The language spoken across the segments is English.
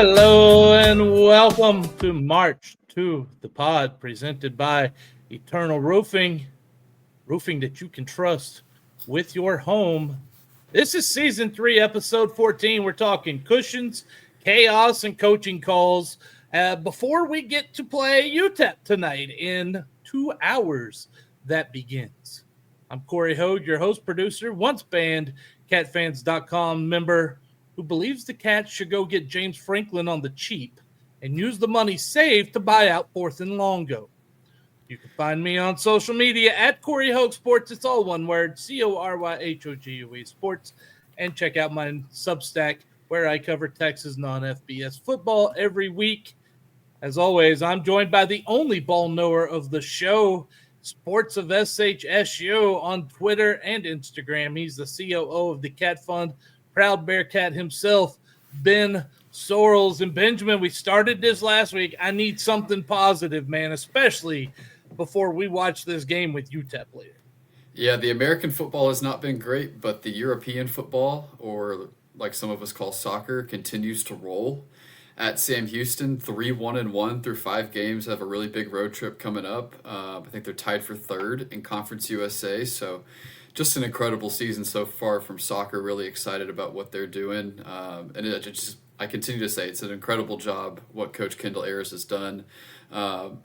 Hello and welcome to March to the Pod, presented by Eternal Roofing, roofing that you can trust with your home. This is season 3, episode 14. We're talking cushions, chaos, and coaching calls. Before we get to play UTEP tonight in 2 hours, that begins. I'm Corey Hogue, your host, producer, once banned catfans.com member, who believes the Cats should go get James Franklin on the cheap and use the money saved to buy out 4th and Longo. You can find me on social media at Corey Hogue Sports. It's all one word, CORYHOGUE Sports. And check out my Substack where I cover Texas non-FBS football every week. As always, I'm joined by the only ball knower of the show, Sports of SHSU on Twitter and Instagram. He's the COO of the Cat Fund, proud Bearkat himself, Ben Sorrells. And Benjamin, we started this last week. I need something positive, man, especially before we watch this game with UTEP later. Yeah, the American football has not been great, but the European football, or like some of us call soccer, continues to roll. At Sam Houston, 3-1-1 through 5 games. Have a really big road trip coming up. I think they're tied for 3rd in Conference USA. So just an incredible season so far from soccer. Really excited about what they're doing. I continue to say it's an incredible job what Coach Kendall Ayers has done,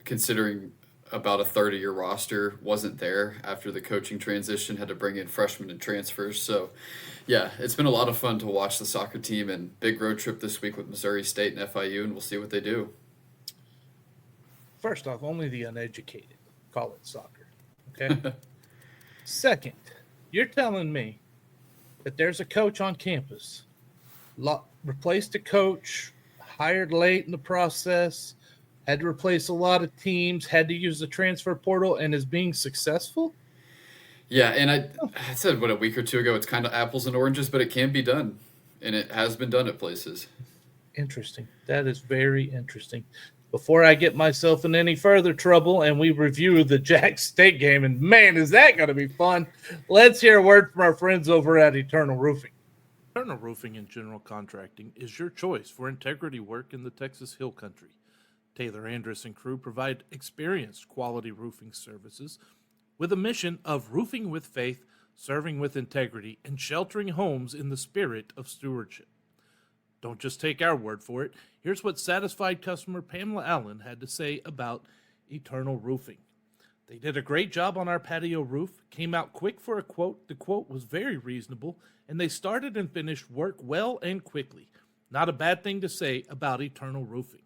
considering about a third of your roster wasn't there after the coaching transition, had to bring in freshmen and transfers. So, yeah, it's been a lot of fun to watch the soccer team, and big road trip this week with Missouri State and FIU, and we'll see what they do. First off, only the uneducated call it soccer, okay? Second, you're telling me that there's a coach on campus, replaced a coach, hired late in the process, had to replace a lot of teams, had to use the transfer portal, and is being successful? Yeah, and I said, a week or two ago, it's kind of apples and oranges, but it can be done, and it has been done at places. Interesting. That is very interesting. Before I get myself in any further trouble and we review the Jack State game, and man, is that going to be fun, let's hear a word from our friends over at Eternal Roofing. Eternal Roofing and General Contracting is your choice for integrity work in the Texas Hill Country. Taylor Andrus and crew provide experienced quality roofing services with a mission of roofing with faith, serving with integrity, and sheltering homes in the spirit of stewardship. Don't just take our word for it. Here's what satisfied customer Pamela Allen had to say about Eternal Roofing. They did a great job on our patio roof, came out quick for a quote. The quote was very reasonable, and they started and finished work well and quickly. Not a bad thing to say about Eternal Roofing.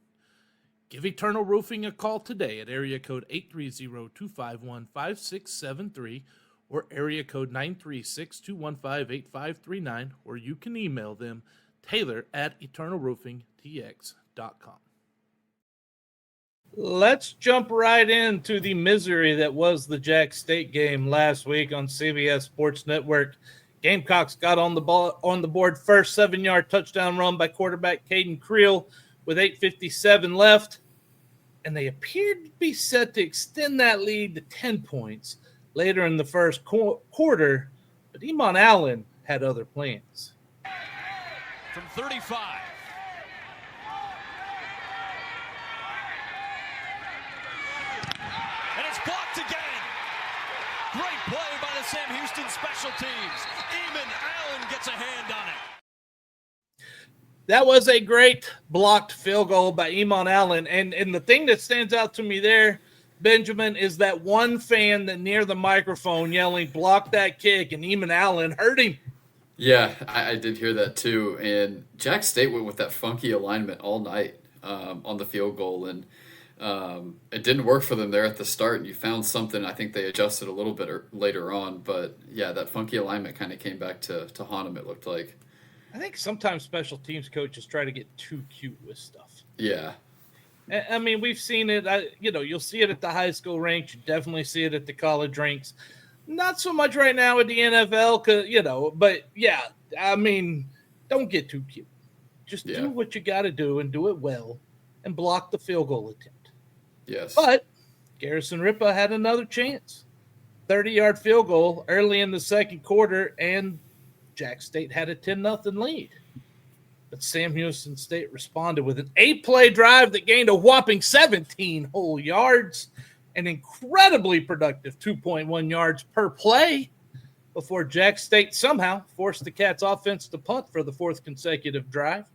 Give Eternal Roofing a call today at area code 830-251-5673 or area code 936-215-8539, or you can email them taylor@eternalroofingtx.com. Let's jump right into the misery that was the Jack State game last week on CBS Sports Network. Gamecocks got on the board first 7-yard touchdown run by quarterback Caden Creel with 8:57 left, and they appeared to be set to extend that lead to 10 points later in the first quarter, but Emon Allen had other plans. From 35. And it's blocked again. Great play by the Sam Houston special teams. Emon Allen gets a hand on it. That was a great blocked field goal by Emon Allen. And the thing that stands out to me there, Benjamin, is that one fan that near the microphone yelling, block that kick, and Emon Allen hurt him. Yeah, I did hear that too. And Jack State went with that funky alignment all night on the field goal. And it didn't work for them there at the start. And you found something. I think they adjusted a little bit later on. But, yeah, that funky alignment kind of came back to haunt them, it looked like. I think sometimes special teams coaches try to get too cute with stuff. Yeah. I mean, we've seen it. You'll see it at the high school ranks. You definitely see it at the college ranks. Not so much right now at the NFL, but yeah, I mean, don't get too cute. Just do what you got to do and do it well and block the field goal attempt. Yes. But Garrison Ripa had another chance. 30-yard field goal early in the second quarter, and Jack State had a 10-0 lead. But Sam Houston State responded with an 8-play drive that gained a whopping 17 whole yards, an incredibly productive 2.1 yards per play, before Jack State somehow forced the Cats offense to punt for the 4th consecutive drive.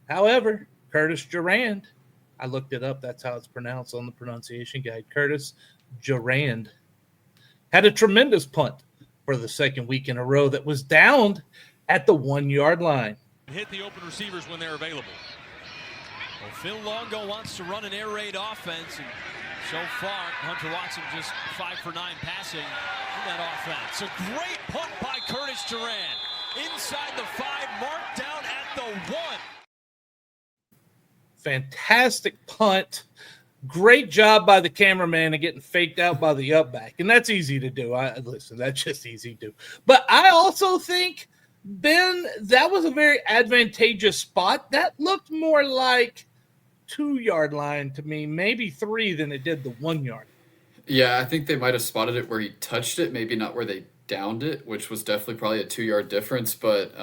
However, Curtis Durand, I looked it up, that's how it's pronounced on the pronunciation guide, Curtis Durand, had a tremendous punt for the 2nd week in a row that was downed at the 1-yard line. Hit the open receivers when they're available. Well, Phil Longo wants to run an air raid offense, and so far, Hunter Watson just 5 for 9 passing in that offense. A great punt by Curtis Durand. Inside the 5, marked down at the 1. Fantastic punt. Great job by the cameraman of getting faked out by the upback. And that's easy to do. Listen, that's just easy to do. But I also think, Ben, that was a very advantageous spot. That looked more like 2-yard line to me, maybe 3 than it did the 1-yard. Yeah, I think they might have spotted it where he touched it, maybe not where they downed it, which was definitely probably a 2-yard difference. But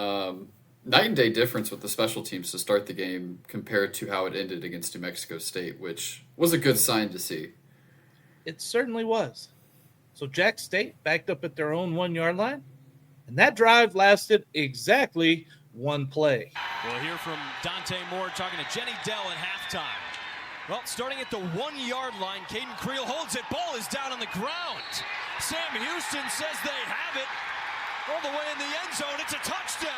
night and day difference with the special teams to start the game compared to how it ended against New Mexico State, which was a good sign to see. It certainly was. So Jack State backed up at their own 1-yard line, and that drive lasted exactly 1 play. We'll hear from Dante Moore talking to Jenny Dell at halftime. Well, starting at the 1-yard line, Caden Creel holds it. Ball is down on the ground. Sam Houston says they have it. All the way in the end zone. It's a touchdown.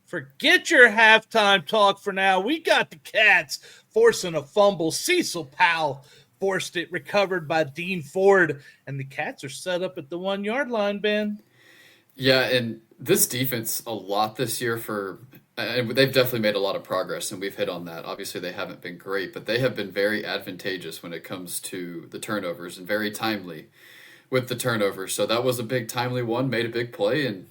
Forget your halftime talk for now. We got the Cats forcing a fumble. Cecil Powell forced it, recovered by Dean Ford, and the Cats are set up at the 1-yard line, Ben. Yeah, and this defense a lot this year and they've definitely made a lot of progress, and we've hit on that. Obviously, they haven't been great, but they have been very advantageous when it comes to the turnovers and very timely with the turnovers. So that was a big timely one, made a big play, and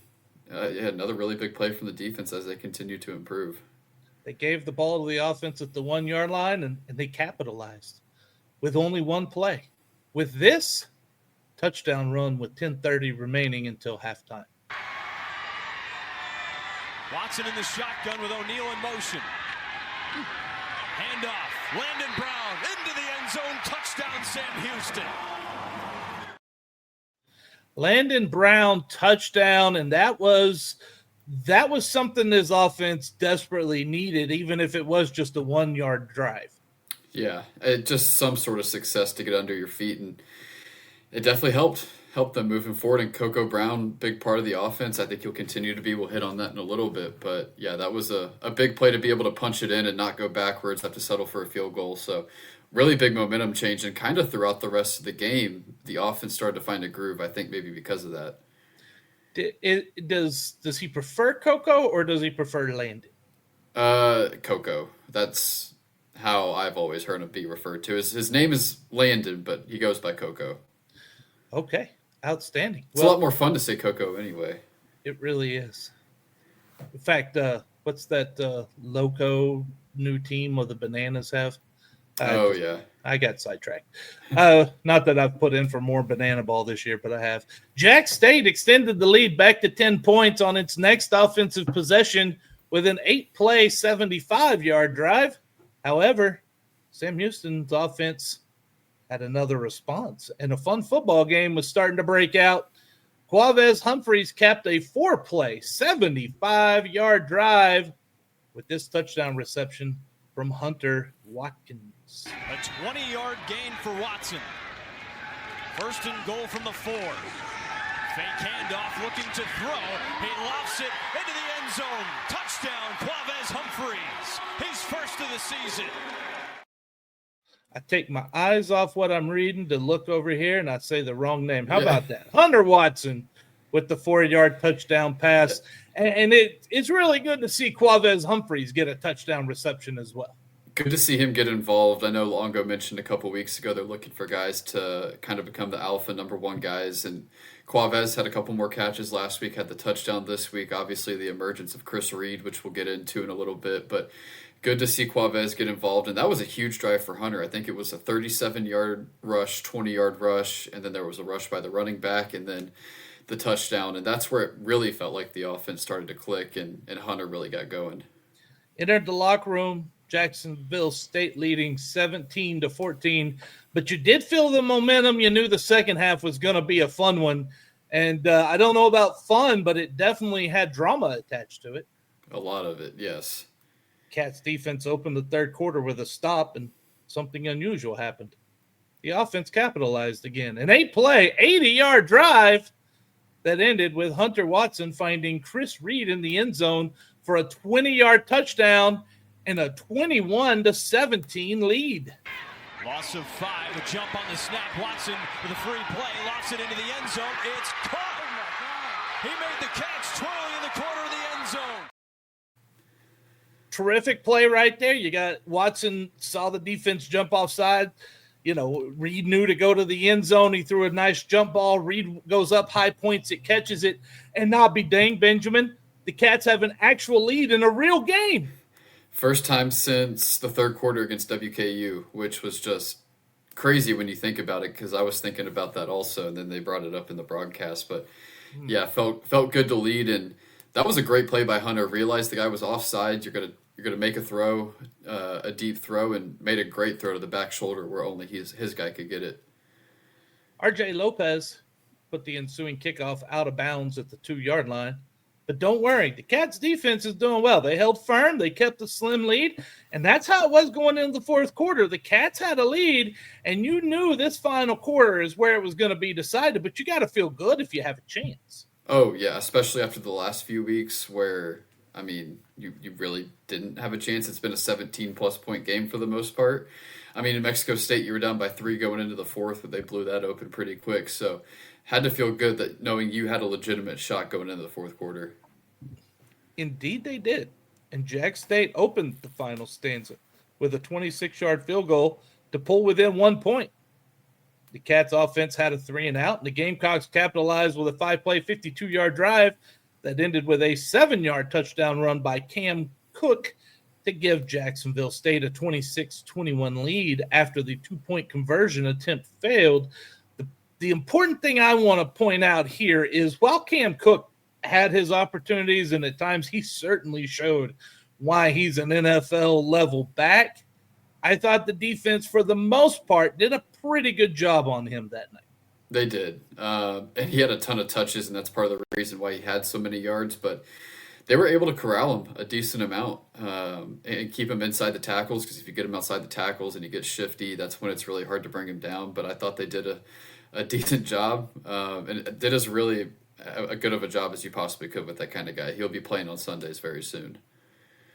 another really big play from the defense as they continue to improve. They gave the ball to the offense at the 1-yard line, and they capitalized with only 1 play. With this touchdown run with 10:30 remaining until halftime. Watson in the shotgun with O'Neal in motion. Handoff. Landon Brown into the end zone. Touchdown, Sam Houston. Landon Brown touchdown, and that was something this offense desperately needed, even if it was just a 1-yard drive. Yeah, just some sort of success to get under your feet, and it definitely helped them moving forward. And Coco Brown, big part of the offense. I think he'll continue to be. We'll hit on that in a little bit. But, yeah, that was a big play to be able to punch it in and not go backwards, have to settle for a field goal. So really big momentum change. And kind of throughout the rest of the game, the offense started to find a groove, I think maybe because of that. Does he prefer Coco or does he prefer Landon? Coco. That's how I've always heard him be referred to. His name is Landon, but he goes by Coco. Okay. Outstanding. It's a lot more fun to say Coco anyway. It really is. In fact, what's that Loco new team of the Bananas have? Yeah. I got sidetracked. Not that I've put in for more banana ball this year, but I have. Jack State extended the lead back to 10 points on its next offensive possession with an 8-play, 75-yard drive. However, Sam Houston's offense had another response, and a fun football game was starting to break out. Quavez Humphreys capped a 4-play, 75-yard drive with this touchdown reception from Hunter Watkins. A 20-yard gain for Watson. First and goal from the 4. Fake handoff, looking to throw. He lofts it into the end zone. Touchdown, Quavez Humphreys. His first of the season. I take my eyes off what I'm reading to look over here, and I say the wrong name. How about that? Hunter Watson with the 4-yard touchdown pass. And it's really good to see Quavez Humphreys get a touchdown reception as well. Good to see him get involved. I know Longo mentioned a couple weeks ago they're looking for guys to kind of become the alpha number 1 guys, and Quavez had a couple more catches last week, had the touchdown this week. Obviously, the emergence of Chris Reed, which we'll get into in a little bit, but good to see Quavez get involved, and that was a huge drive for Hunter. I think it was a 37-yard rush, 20-yard rush, and then there was a rush by the running back, and then the touchdown, and that's where it really felt like the offense started to click and Hunter really got going. Entered the locker room, Jacksonville State leading 17-14, but you did feel the momentum. You knew the second half was going to be a fun one, and I don't know about fun, but it definitely had drama attached to it. A lot of it, yes. Cats defense opened the third quarter with a stop, and something unusual happened. The offense capitalized again. An 8-play, 80-yard drive that ended with Hunter Watson finding Chris Reed in the end zone for a 20-yard touchdown and a 21-17 lead. Loss of 5, a jump on the snap. Watson with a free play, lofts it into the end zone. It's caught. He made the catch, twirling in the corner of the end zone. Terrific play right there. You got Watson saw the defense jump offside. Reed knew to go to the end zone. He threw a nice jump ball. Reed goes up high, points it, catches it, and now be dang, Benjamin, the Cats have an actual lead in a real game. First time since the third quarter against WKU, which was just crazy when you think about it, because I was thinking about that also, and then they brought it up in the broadcast. But yeah, felt good to lead, and that was a great play by Hunter. Realized the guy was offside. You're gonna make a throw, a deep throw, and made a great throw to the back shoulder where only his guy could get it. RJ Lopez put the ensuing kickoff out of bounds at the 2-yard line. But don't worry, the Cats defense is doing well. They held firm. They kept a slim lead, and that's how it was going into the fourth quarter. The Cats had a lead, and you knew this final quarter is where it was going to be decided, but you got to feel good if you have a chance. Oh, yeah, especially after the last few weeks where, I mean, you really didn't have a chance. It's been a 17-plus point game for the most part. I mean, in Mexico State, you were down by 3 going into the fourth, but they blew that open pretty quick. So had to feel good that knowing you had a legitimate shot going into the fourth quarter. Indeed they did. And Jack State opened the final stanza with a 26-yard field goal to pull within 1 point. The Cats offense had a 3-and-out, and the Gamecocks capitalized with a 5-play, 52-yard drive that ended with a 7-yard touchdown run by Cam Cook to give Jacksonville State a 26-21 lead after the 2-point conversion attempt failed. The important thing I want to point out here is while Cam Cook had his opportunities, and at times he certainly showed why he's an NFL-level back, I thought the defense, for the most part, did a pretty good job on him that night. They did. And he had a ton of touches, and that's part of the reason why he had so many yards. But they were able to corral him a decent amount and keep him inside the tackles, because if you get him outside the tackles and he gets shifty, that's when it's really hard to bring him down. But I thought they did a decent job and did as really a good of a job as you possibly could with that kind of guy. He'll be playing on Sundays very soon.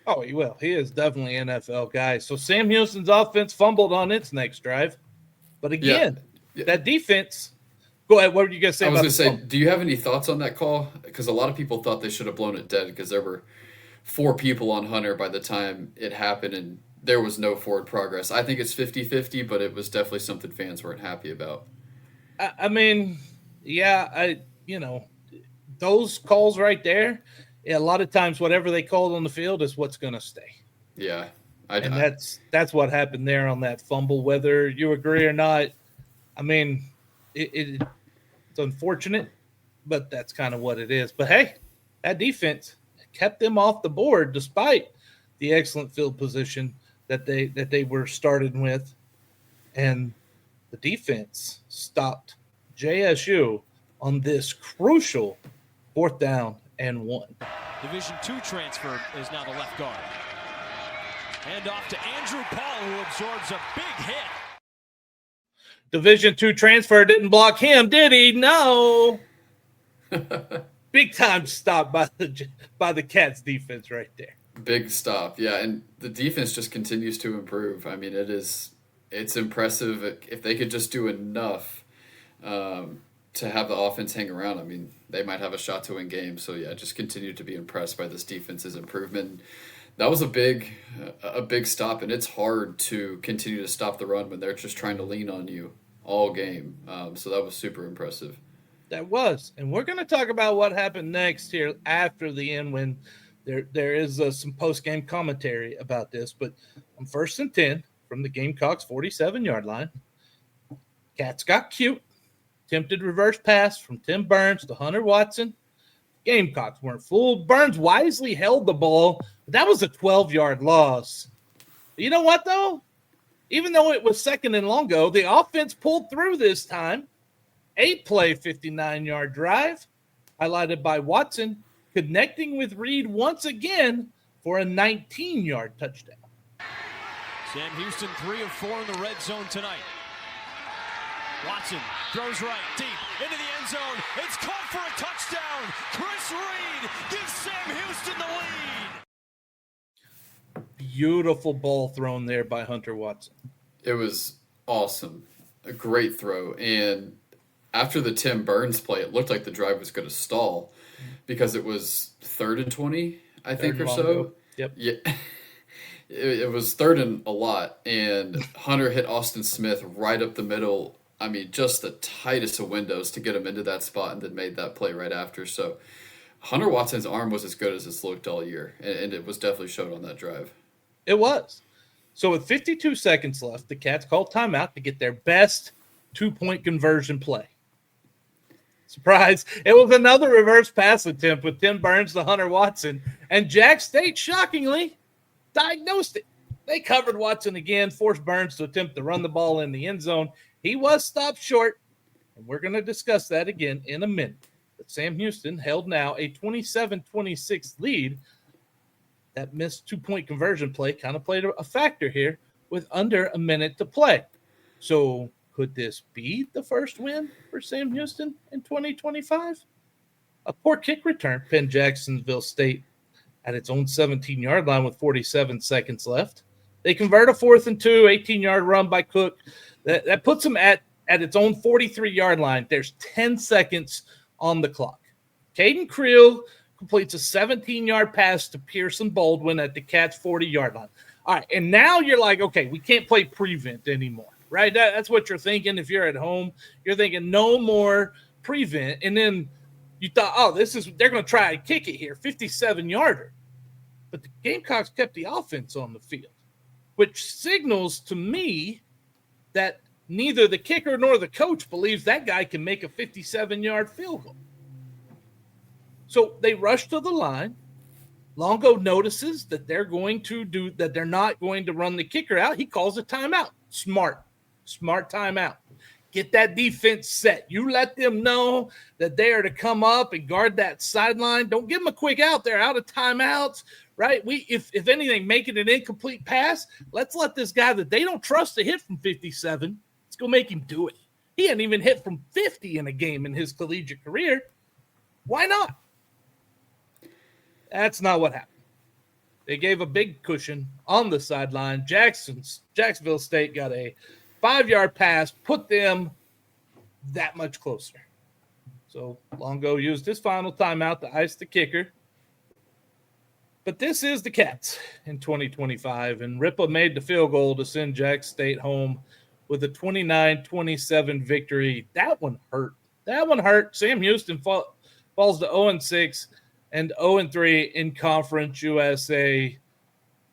Oh, he will. He is definitely an NFL guy. So Sam Houston's offense fumbled on its next drive. But again, that defense – go ahead. What were you going to say about this? I was going to say, do you have any thoughts on that call? Because a lot of people thought they should have blown it dead because there were 4 people on Hunter by the time it happened, and there was no forward progress. I think it's 50-50, but it was definitely something fans weren't happy about. I mean, yeah, those calls right there, a lot of times whatever they called on the field is what's going to stay. Yeah. That's what happened there on that fumble, whether you agree or not. I mean, it's unfortunate, but that's kind of what it is. But, hey, that defense kept them off the board despite the excellent field position that they were starting with. And the defense stopped JSU on this crucial 4th down and 1. Division II transfer is now the left guard. Hand off to Andrew Paul, who absorbs a big hit. Division II transfer didn't block him, did he? No. Big time stop by the Cats defense right there. Big stop, yeah, and the defense just continues to improve. I mean, it's impressive if they could just do enough to have the offense hang around. I mean, they might have a shot to win games. So yeah, just continue to be impressed by this defense's improvement. That was a big stop, and it's hard to continue to stop the run when they're just trying to lean on you all game. So that was super impressive. That was, and we're going to talk about what happened next here after the end when there is some post-game commentary about this. But on 1st and 10 from the Gamecocks 47-yard line, Cats got cute. Attempted reverse pass from Tim Burns to Hunter Watson. Gamecocks weren't fooled. Burns wisely held the ball, but that was a 12-yard loss. You know what, though? Even though it was 2nd and Longo, the offense pulled through this time. 8-play, 59-yard drive, highlighted by Watson, connecting with Reed once again for a 19-yard touchdown. Sam Houston 3 of 4 in the red zone tonight. Watson throws right, deep, into the end zone. It's caught for a touchdown. Chris Reed gives Sam Houston the lead. Beautiful ball thrown there by Hunter Watson. It was awesome. A great throw. And after the Tim Burns play, it looked like the drive was going to stall because it was 3rd and 20, I think, or so. Yep. Yeah. It was 3rd and a lot, and Hunter hit Austin Smith right up the middle. I mean, just the tightest of windows to get him into that spot, and then made that play right after. So Hunter Watson's arm was as good as it's looked all year, and it was definitely showed on that drive. It was. So with 52 seconds left, the Cats called timeout to get their best 2-point conversion play. Surprise. It was another reverse pass attempt with Tim Burns to Hunter Watson, and Jack State, shockingly, diagnosed it. They covered Watson again, forced Burns to attempt to run the ball in the end zone. He was stopped short, and we're going to discuss that again in a minute. But Sam Houston held now a 27-26 lead. That missed 2-point conversion play kind of played a factor here with under a minute to play. So could this be the first win for Sam Houston in 2025? A poor kick return pinned Jacksonville State at its own 17-yard line with 47 seconds left. They convert a 4th and 2, 18-yard run by Cook. That puts them at its own 43-yard line. There's 10 seconds on the clock. Caden Creel completes a 17-yard pass to Pearson Baldwin at the Cats' 40-yard line. All right, and now you're like, okay, we can't play prevent anymore, right? That's what you're thinking if you're at home. You're thinking no more prevent, and then you thought, oh, they're going to try to kick it here, 57-yarder. But the Gamecocks kept the offense on the field, which signals to me that neither the kicker nor the coach believes that guy can make a 57-yard field goal. So they rush to the line. Longo notices that they're not going to run the kicker out. He calls a timeout. Smart timeout. Get that defense set. You let them know that they are to come up and guard that sideline. Don't give them a quick out. They're out of timeouts, right? If anything, make it an incomplete pass. Let's let this guy that they don't trust to hit from 57, let's go make him do it. He hadn't even hit from 50 in a game in his collegiate career. Why not? That's not what happened. They gave a big cushion on the sideline. Jacksonville State got a 5-yard pass, put them that much closer. So Longo used his final timeout to ice the kicker. But this is the Cats in 2025, and Ripa made the field goal to send Jack State home with a 29-27 victory. That one hurt. Sam Houston falls to 0-6 and 0-3 in Conference USA.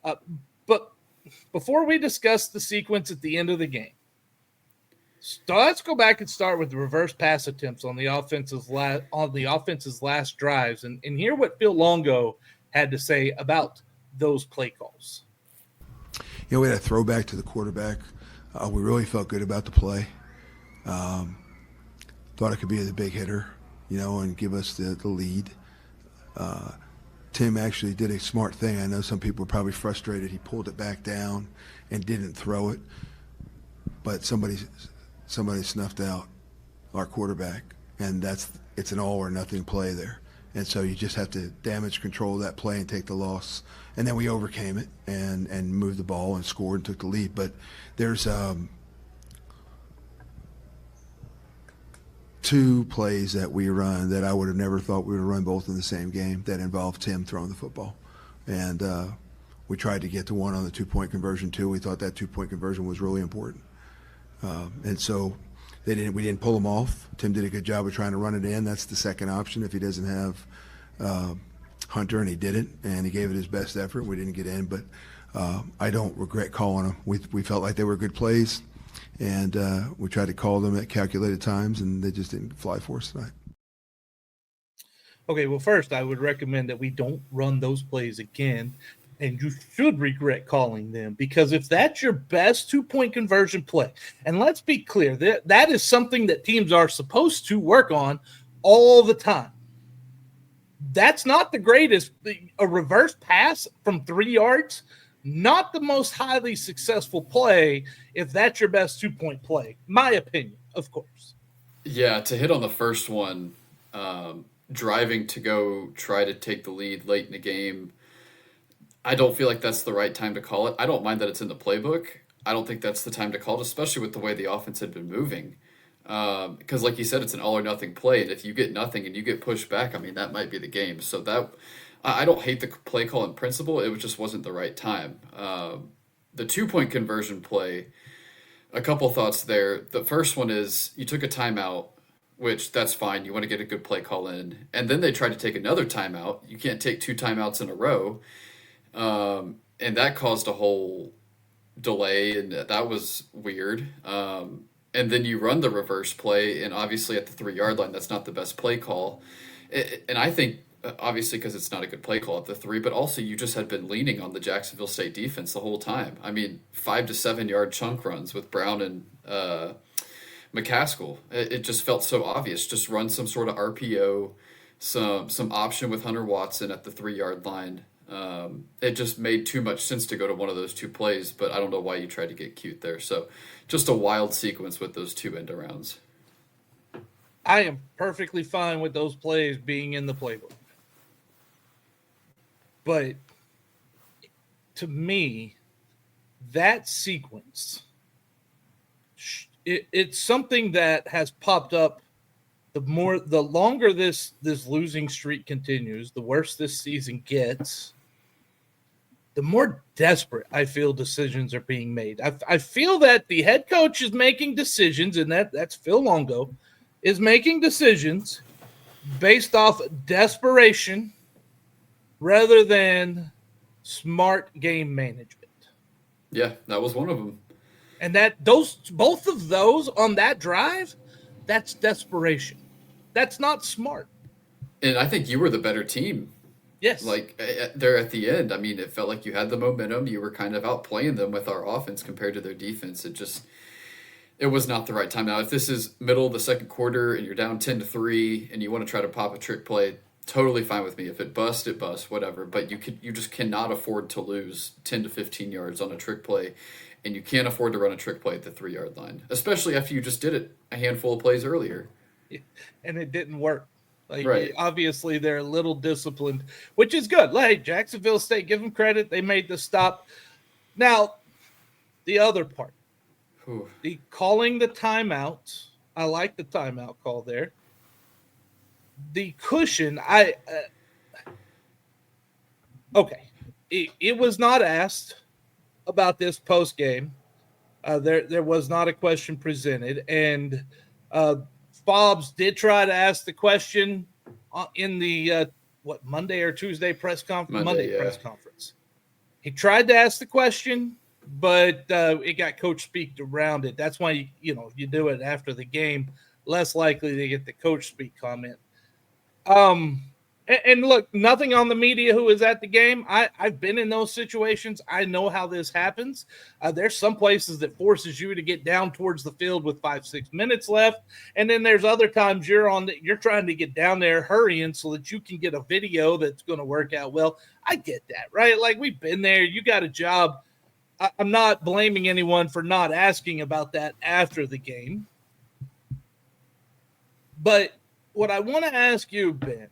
But before we discuss the sequence at the end of the game, let's go back and start with the reverse pass attempts on the offense's last drives and hear what Phil Longo had to say about those play calls. We had a throwback to the quarterback. We really felt good about the play. Thought it could be the big hitter, and give us the lead. Tim actually did a smart thing. I know some people were probably frustrated. He pulled it back down and didn't throw it, but somebody snuffed out our quarterback, and it's an all or nothing play there. And so you just have to damage control that play and take the loss. And then we overcame it and moved the ball and scored and took the lead. But there's two plays that we run that I would have never thought we would run both in the same game that involved Tim throwing the football. And we tried to get to one on the 2-point conversion too. We thought that 2-point conversion was really important. And so we didn't pull them off. Tim did a good job of trying to run it in. That's the second option if he doesn't have Hunter, and he didn't, and he gave it his best effort. We didn't get in, but I don't regret calling them. We felt like they were good plays, And we tried to call them at calculated times, and they just didn't fly for us tonight. Okay, well, first, I would recommend that we don't run those plays again, and you should regret calling them, because if that's your best 2-point conversion play, and let's be clear, that is something that teams are supposed to work on all the time. That's not the greatest. A reverse pass from 3 yards, not the most highly successful play if that's your best 2-point play. My opinion, of course. Yeah, to hit on the first one, driving to go try to take the lead late in the game, I don't feel like that's the right time to call it. I don't mind that it's in the playbook. I don't think that's the time to call it, especially with the way the offense had been moving. Because like you said, it's an all or nothing play, and if you get nothing and you get pushed back, I mean, that might be the game. So that I don't hate the play call in principle. It just wasn't the right time. The 2-point conversion play, a couple thoughts there. The first one is you took a timeout, which that's fine. You want to get a good play call in. And then they tried to take another timeout. You can't take 2 timeouts in a row. And that caused a whole delay, and that was weird. And then you run the reverse play, and obviously at the 3-yard line, that's not the best play call. And I think, obviously, because it's not a good play call at the 3, but also you just had been leaning on the Jacksonville State defense the whole time. I mean, 5 to 7 yard chunk runs with Brown and McCaskill. It just felt so obvious. Just run some sort of RPO, some option with Hunter Watson at the 3-yard line. It just made too much sense to go to one of those 2 plays, but I don't know why you tried to get cute there. So just a wild sequence with those 2 end arounds. I am perfectly fine with those plays being in the playbook. But to me, that sequence, it's something that has popped up. The longer this losing streak continues, the worse this season gets, the more desperate I feel decisions are being made. I feel that the head coach is making decisions, and that's Phil Longo, is making decisions based off desperation rather than smart game management. Yeah, that was one of them. And both of those on that drive, that's desperation. That's not smart. And I think you were the better team. Yes. Like there at the end, I mean, it felt like you had the momentum. You were kind of outplaying them with our offense compared to their defense. It was not the right time. Now, if this is middle of the second quarter and you're down 10-3 and you want to try to pop a trick play, totally fine with me. If it busts, it busts, whatever. But you just cannot afford to lose 10 to 15 yards on a trick play, and you can't afford to run a trick play at the 3-yard line, especially after you just did it a handful of plays earlier. And it didn't work. Right. Obviously, they're a little disciplined, which is good. Like Jacksonville State, give them credit. They made the stop. Now, the other part, the calling the timeouts. I like the timeout call there. The cushion, okay. It was not asked about this post game. There was not a question presented, and Fobbs did try to ask the question in the Monday or Tuesday press conference. Monday press conference. He tried to ask the question, but it got coach speaked around it. That's why you do it after the game. Less likely to get the coach speak comment. And look, nothing on the media who is at the game. I've been in those situations. I know how this happens. There's some places that forces you to get down towards the field with 5-6 minutes left. And then there's other times you're trying to get down there hurrying so that you can get a video that's going to work out well. I get that, right? Like, we've been there. You got a job. I'm not blaming anyone for not asking about that after the game. But what I want to ask you, Ben,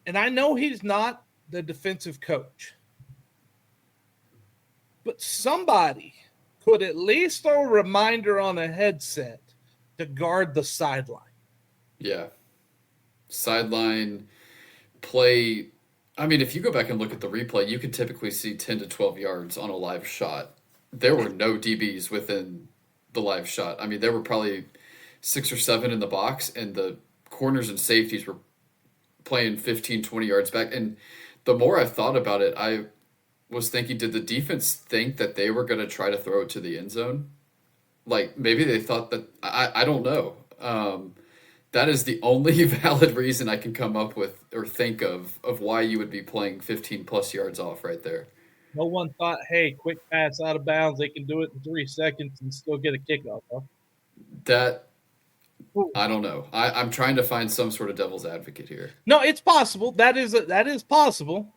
and I know he's not the defensive coach, but somebody could at least throw a reminder on a headset to guard the sideline. Yeah. Sideline play. I mean, if you go back and look at the replay, you could typically see 10 to 12 yards on a live shot. There were no DBs within the live shot. I mean, there were probably 6 or 7 in the box, and the corners and safeties were playing 15, 20 yards back. And the more I thought about it, I was thinking, did the defense think that they were going to try to throw it to the end zone? Like maybe they thought that I don't know. That is the only valid reason I can come up with or think of why you would be playing 15 plus yards off right there. No one thought, hey, quick pass out of bounds. They can do it in 3 seconds and still get a kickoff. Huh? That I don't know. I'm trying to find some sort of devil's advocate here. No, it's possible. That is possible.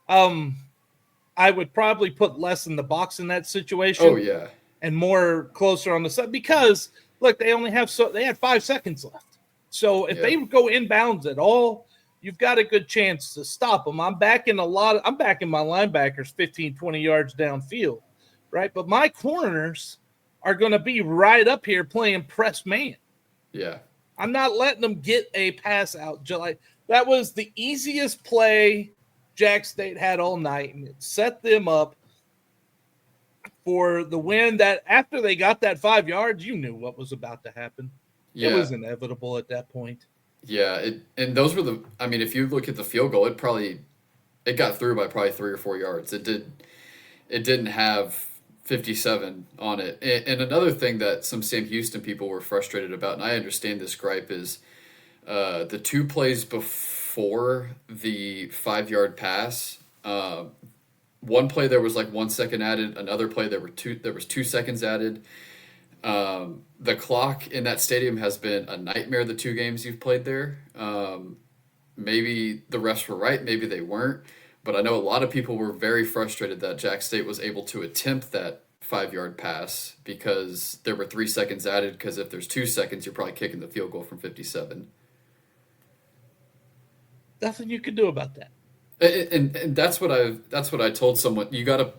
I would probably put less in the box in that situation. Oh yeah, and more closer on the side because look, they had 5 seconds left. So if they go inbounds at all, you've got a good chance to stop them. I'm backing my linebackers 15, 20 yards downfield, right? But my corners are going to be right up here playing press man. Yeah. I'm not letting them get a pass out. That was the easiest play Jack State had all night, and it set them up for the win. That after they got that 5 yards, you knew what was about to happen. Yeah. It was inevitable at that point. Yeah, and those were if you look at the field goal, it got through by probably 3 or 4 yards. It didn't have 57 on it. And another thing that some Sam Houston people were frustrated about, and I understand this gripe, is the 2 plays before the 5-yard pass. One play there was like 1 second added. Another play there was 2 seconds added. The clock in that stadium has been a nightmare the 2 games you've played there. Maybe the refs were right, maybe they weren't. But I know a lot of people were very frustrated that Jack State was able to attempt that 5-yard pass because there were 3 seconds added, because if there's 2 seconds, you're probably kicking the field goal from 57. Nothing you could do about that. And that's what I told someone. You gotta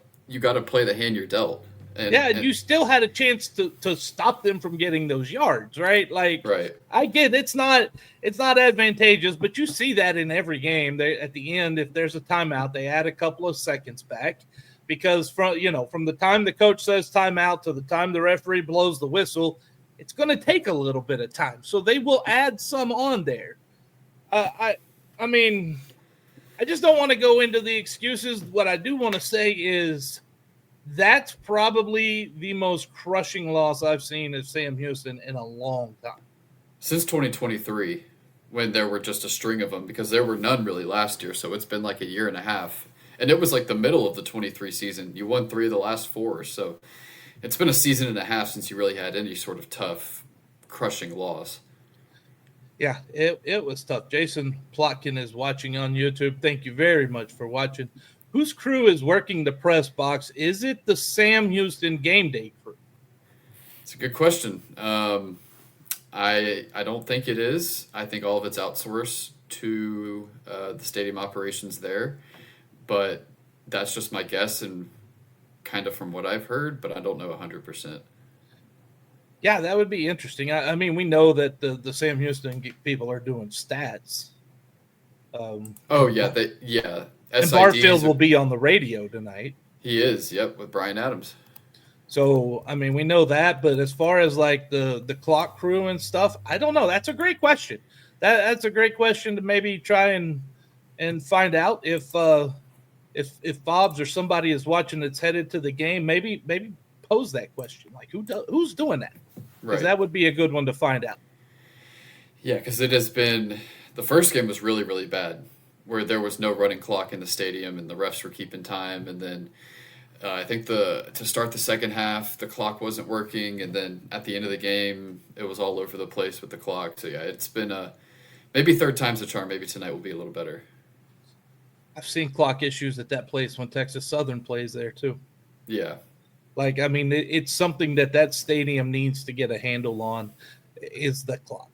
play the hand you're dealt. And you still had a chance to stop them from getting those yards, right? Like, right. I get it's not advantageous, but you see that in every game. They at the end, if there's a timeout, they add a couple of seconds back, because from the time the coach says timeout to the time the referee blows the whistle, it's going to take a little bit of time. So they will add some on there. I mean, I just don't want to go into the excuses. What I do want to say is, that's probably the most crushing loss I've seen at Sam Houston in a long time. Since 2023, when there were just a string of them, because there were none really last year, so it's been like a year and a half. And it was like the middle of the 23 season. You won 3 of the last 4, so it's been a season and a half since you really had any sort of tough, crushing loss. Yeah, it was tough. Jason Plotkin is watching on YouTube. Thank you very much for watching. Whose crew is working the press box? Is it the Sam Houston game day crew? It's a good question. I don't think it is. I think all of it's outsourced to the stadium operations there. But that's just my guess and kind of from what I've heard, but I don't know 100%. Yeah, that would be interesting. I mean, we know that the Sam Houston people are doing stats. And Barfield will be on the radio tonight. He is, yep, with Brian Adams. So, I mean, we know that, but as far as like the clock crew and stuff, I don't know. That's a great question. That's a great question to maybe try and find out if Bob's or somebody is watching that's headed to the game. Maybe pose that question, like who's doing that? Because that would be a good one to find out. Yeah, because it has been the first game was really, really bad, where there was no running clock in the stadium and the refs were keeping time. And then I think to start the second half, the clock wasn't working. And then at the end of the game, it was all over the place with the clock. So, yeah, it's been maybe third time's the charm. Maybe tonight will be a little better. I've seen clock issues at that place when Texas Southern plays there, too. Yeah. Like, I mean, it's something that stadium needs to get a handle on, is the clock.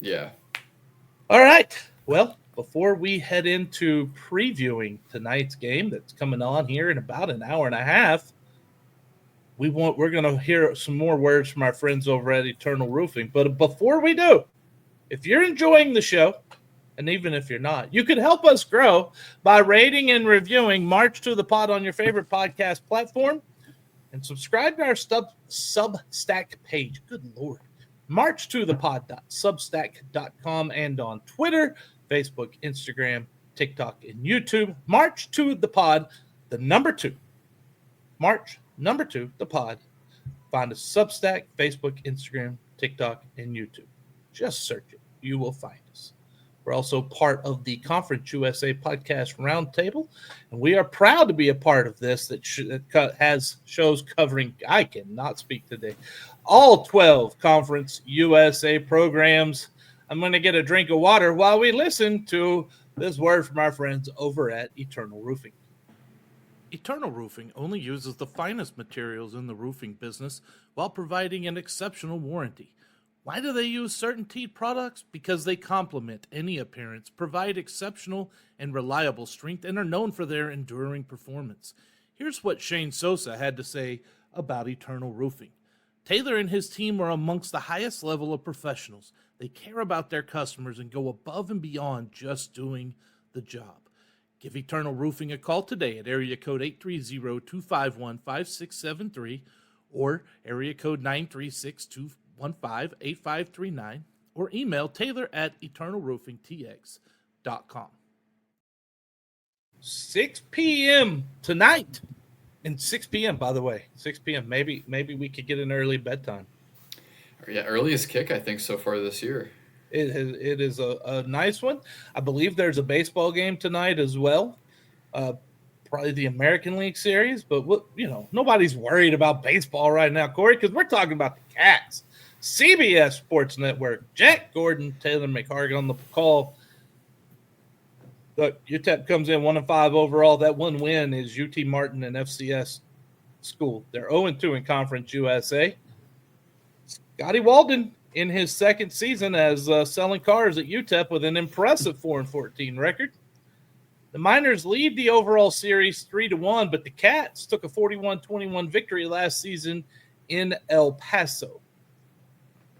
Yeah. All right. Well, before we head into previewing tonight's game that's coming on here in about an hour and a half, we're going to hear some more words from our friends over at Eternal Roofing. But before we do, if you're enjoying the show, and even if you're not, you could help us grow by rating and reviewing March to the Pod on your favorite podcast platform, and subscribe to our Substack page. Good Lord. marchtothepod.substack.com, and on Twitter, Facebook, Instagram, TikTok, and YouTube. March to the Pod, the number 2. March, number 2, the Pod. find us Substack, Facebook, Instagram, TikTok, and YouTube. Just search it. You will find us. We're also part of the Conference USA Podcast Roundtable, and we are proud to be a part of this that has shows covering, I cannot speak today, all 12 Conference USA programs. I'm going to get a drink of water while we listen to this word from our friends over at Eternal Roofing. Eternal Roofing only uses the finest materials in the roofing business while providing an exceptional warranty. Why do they use CertainTeed products? Because they complement any appearance, provide exceptional and reliable strength, and are known for their enduring performance. Here's what Shane Sosa had to say about Eternal Roofing. Taylor and his team are amongst the highest level of professionals. They care about their customers and go above and beyond just doing the job. Give Eternal Roofing a call today at area code 830-251-5673 or area code 936-215-8539 or email Taylor at eternalroofingtx.com. 6 p.m. tonight. And 6 p.m., by the way. 6 p.m. Maybe we could get an early bedtime. Yeah, earliest kick, I think, so far this year. It is a nice one. I believe there's a baseball game tonight as well. Probably the American League Series. But, nobody's worried about baseball right now, Corey, because we're talking about the Cats. CBS Sports Network. Jack Gordon, Taylor McHargan on the call. Look, UTEP comes in 1-5 overall. That one win is UT Martin and FCS school. They're 0-2 in Conference USA. Scotty Walden in his second season as selling cars at UTEP with an impressive 4-14 record. The Miners lead the overall series 3-1, but the Cats took a 41-21 victory last season in El Paso.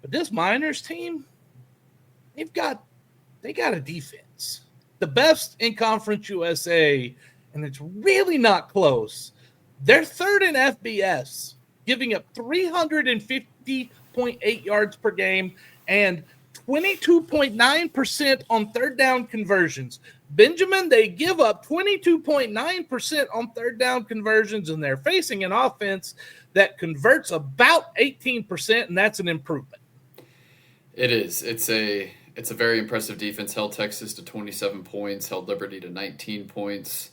But this Miners team, they got a defense. The best in Conference USA, and it's really not close. They're third in FBS, giving up 350.8 yards per game and 22.9% on third down conversions. Benjamin, they give up 22.9% on third down conversions, and they're facing an offense that converts about 18%, and that's an improvement. It is. It's a very impressive defense. Held Texas to 27 points, held Liberty to 19 points.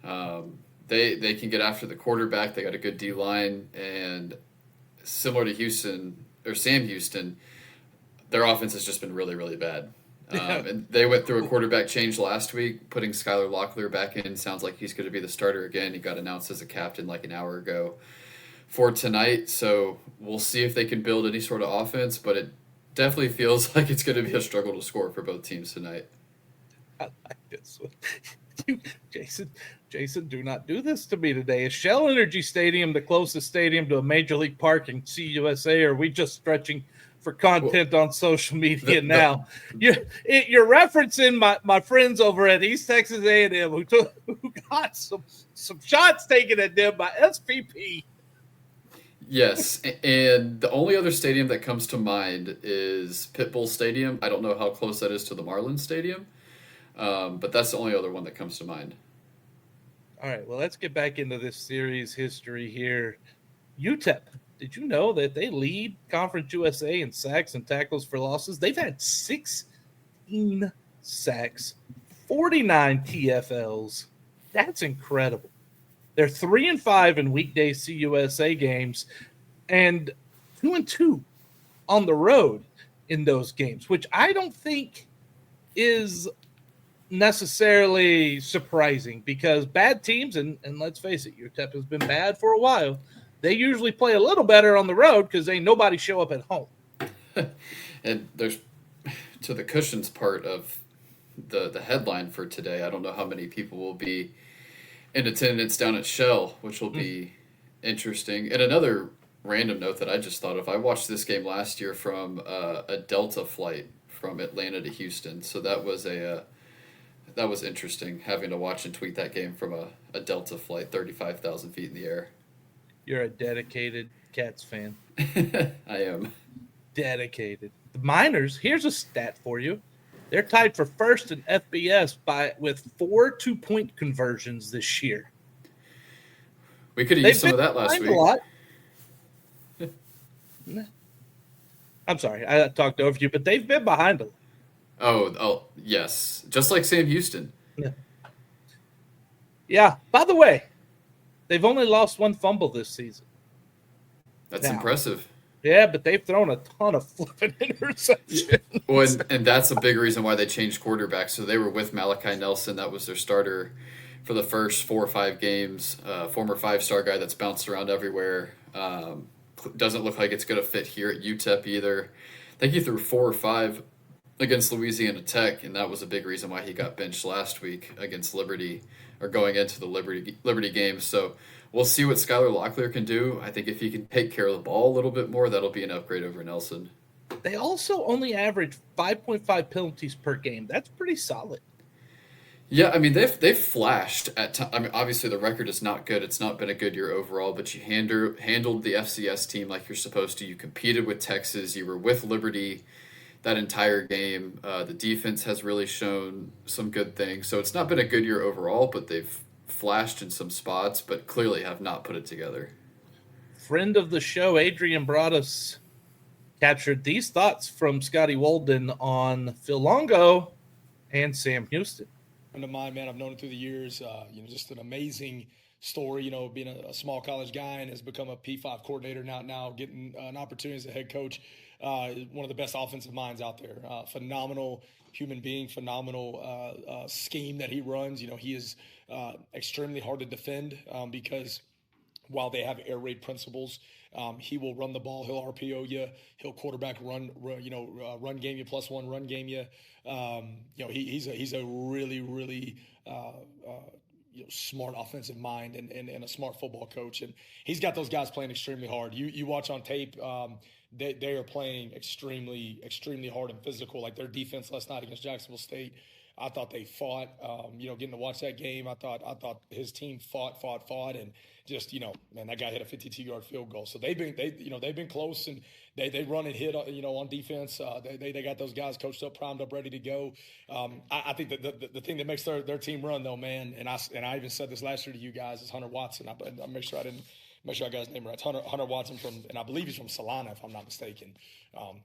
They can get after the quarterback. They got a good D-line, and similar to Sam Houston, their offense has just been really, really bad. And they went through a quarterback change last week, putting Skylar Locklear back in. Sounds like he's going to be the starter again. He got announced as a captain like an hour ago for tonight. So we'll see if they can build any sort of offense, but it definitely feels like it's going to be a struggle to score for both teams tonight. I like this one. Jason, do not do this to me today. Is Shell Energy Stadium the closest stadium to a Major League Park in CUSA, or are we just stretching for content on social media now? You're referencing my friends over at East Texas A&M who got some shots taken at them by SVP. Yes, and the only other stadium that comes to mind is Pitbull Stadium. I don't know how close that is to the Marlins Stadium, but that's the only other one that comes to mind. All right, well, let's get back into this series history here. UTEP, did you know that they lead Conference USA in sacks and tackles for losses? They've had 16 sacks, 49 TFLs. That's incredible. They're 3-5 in weekday CUSA games and 2-2 on the road in those games, which I don't think is necessarily surprising because bad teams, and let's face it, UTEP has been bad for a while. They usually play a little better on the road because ain't nobody show up at home. And there's, to the cushions part of the headline for today, I don't know how many people will be in attendance down at Shell, which will be interesting. And another random note that I just thought of, I watched this game last year from a Delta flight from Atlanta to Houston. So that was interesting, having to watch and tweet that game from a Delta flight 35,000 feet in the air. You're a dedicated Cats fan. I am. Dedicated. The Miners, here's a stat for you. They're tied for first in FBS with 4 2-point conversions this year. We could have used some of that last week. A lot. I'm sorry, I talked over you, but they've been behind a lot. Oh, yes. Just like Sam Houston. Yeah. By the way, they've only lost one fumble this season. That's Now. impressive. Yeah, but they've thrown a ton of flipping interceptions. Well, and that's a big reason why they changed quarterbacks. So they were with Malachi Nelson. That was their starter for the first 4 or 5 games. Former 5-star guy that's bounced around everywhere. Doesn't look like it's going to fit here at UTEP either. I think he threw 4 or 5 against Louisiana Tech, and that was a big reason why he got benched last week against Liberty, or going into the Liberty game. So we'll see what Skylar Locklear can do. I think if he can take care of the ball a little bit more, that'll be an upgrade over Nelson. They also only average 5.5 penalties per game. That's pretty solid. Yeah, I mean, they've flashed at times. I mean, obviously the record is not good. It's not been a good year overall, but you handled the FCS team like you're supposed to. You competed with Texas. You were with Liberty that entire game. The defense has really shown some good things. So it's not been a good year overall, but they've flashed in some spots, but clearly have not put it together. Friend of the show, Adrian, brought us captured these thoughts from Scotty Walden on Phil Longo and Sam Houston. Friend of mine, man, I've known him through the years. Just an amazing story. Being a small college guy and has become a P5 coordinator now getting an opportunity as a head coach. One of the best offensive minds out there. Phenomenal human being, phenomenal scheme that he runs. He is extremely hard to defend because while they have air raid principles, he will run the ball. He'll RPO you. He'll quarterback run game you, +1 run game you. He's a really smart offensive mind and a smart football coach. And he's got those guys playing extremely hard. You watch on tape, they are playing extremely hard and physical. Like their defense last night against Jacksonville State, I thought they fought. Getting to watch that game, I thought his team fought, and just man, that guy hit a 52-yard field goal. So they've been close, and they run and hit on defense. They got those guys coached up, primed up, ready to go. I think that the thing that makes their team run though, man, and I even said this last year to you guys, is Hunter Watson. I make sure I got his name right. Hunter Watson and I believe he's from Salina, if I'm not mistaken.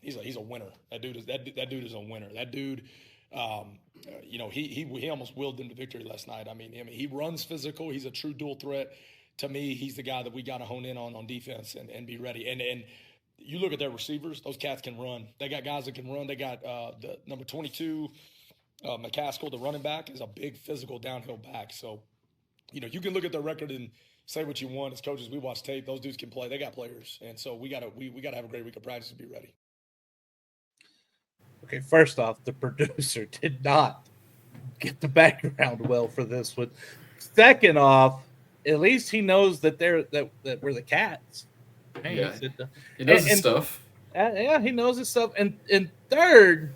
He's a winner. That dude is a winner. That dude. He almost willed them to victory last night. I mean, he runs physical. He's a true dual threat. To me, he's the guy that we got to hone in on defense and be ready. And you look at their receivers; those cats can run. They got guys that can run. They got the number 22, McCaskill, the running back, is a big physical downhill back. So, you can look at their record and say what you want. As coaches, we watch tape. Those dudes can play. They got players, and so we gotta have a great week of practice to be ready. Okay, first off, the producer did not get the background well for this one. Second off, at least he knows that that we're the cats. Hey, yeah, he knows his stuff. Yeah, he knows his stuff. And third,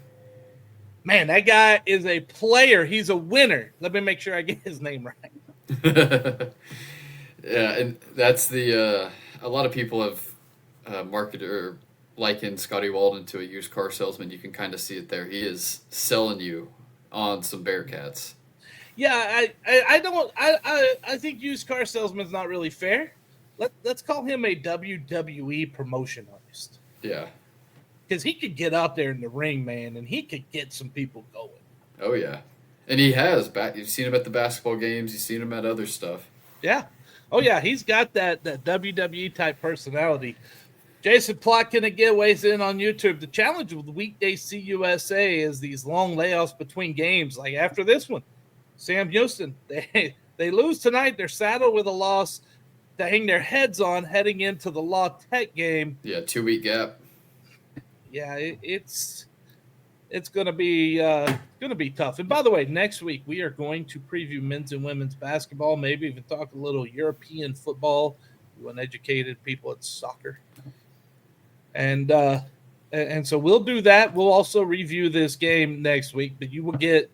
man, that guy is a player. He's a winner. Let me make sure I get his name right. Yeah, and that's a lot of people have marketed or likened Scotty Walden to a used car salesman. You can kind of see it there. He is selling you on some Bearkats. Yeah, I think used car salesman is not really fair. Let's call him a WWE promotion artist. Yeah, because he could get out there in the ring, man, and he could get some people going. Oh yeah, and he has. You've seen him at the basketball games. You've seen him at other stuff. Yeah. Oh yeah, he's got that WWE type personality. Jason Plotkin again weighs in on YouTube. The challenge with weekday CUSA is these long layoffs between games. Like after this one, Sam Houston, they lose tonight. They're saddled with a loss to hang their heads on heading into the Law Tech game. Yeah, 2-week gap. Yeah, it's gonna be tough. And by the way, next week we are going to preview men's and women's basketball. Maybe even talk a little European football. We want educated people at soccer. And so we'll do that. We'll also review this game next week, but you will get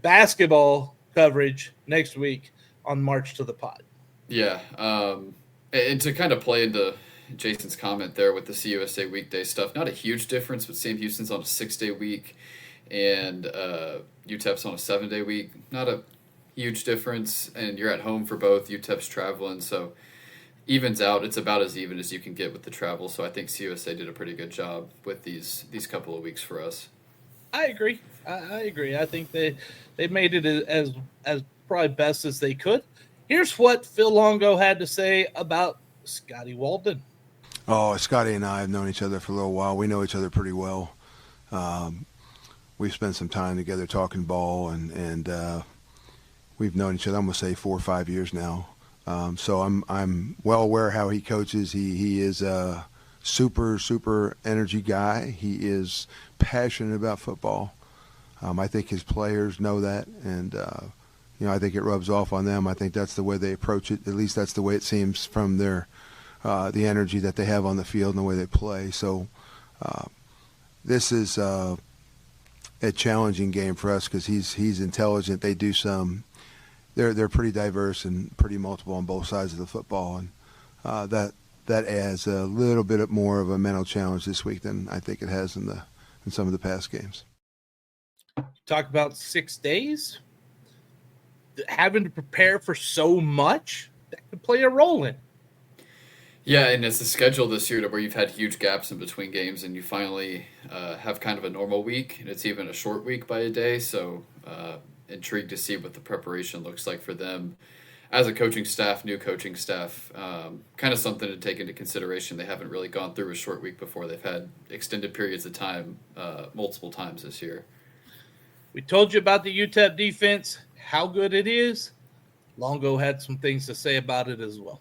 basketball coverage next week on March to the Pod. Yeah, and to kind of play into Jason's comment there with the CUSA weekday stuff, not a huge difference, but Sam Houston's on a 6-day week and UTEP's on a 7-day week. Not a huge difference, and you're at home for both. UTEP's traveling, so evens out. It's about as even as you can get with the travel. So I think CUSA did a pretty good job with these couple of weeks for us. I agree. I agree. I think they made it as probably best as they could. Here's what Phil Longo had to say about Scotty Walden. Oh, Scotty and I have known each other for a little while. We know each other pretty well. We've spent some time together talking ball, and we've known each other, I'm going to say 4 or 5 years now. So I'm well aware how he coaches. He is a super energy guy. He is passionate about football. I think his players know that, and I think it rubs off on them. I think that's the way they approach it. At least that's the way it seems from their the energy that they have on the field and the way they play. So this is a challenging game for us because he's intelligent. They do some. They're pretty diverse and pretty multiple on both sides of the football, and that adds a little bit more of a mental challenge this week than I think it has in some of the past games. Talk about 6 days, having to prepare for so much that could play a role in. Yeah, and it's the schedule this year to where you've had huge gaps in between games, and you finally have kind of a normal week, and it's even a short week by a day. So intrigued to see what the preparation looks like for them as a coaching staff, new coaching staff. Kind of something to take into consideration. They haven't really gone through a short week before. They've had extended periods of time multiple times this year. We told you about the UTEP defense, how good it is. Longo had some things to say about it as well.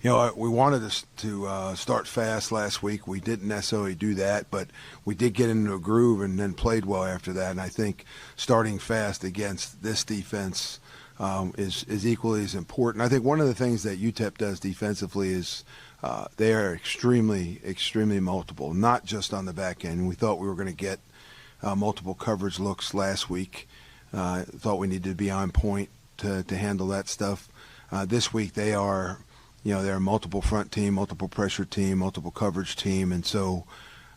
We wanted to start fast last week. We didn't necessarily do that, but we did get into a groove and then played well after that. And I think starting fast against this defense is equally as important. I think one of the things that UTEP does defensively is they are extremely multiple, not just on the back end. We thought we were going to get multiple coverage looks last week. Thought we needed to be on point to handle that stuff. This week they are. They're a multiple front team, multiple pressure team, multiple coverage team, and so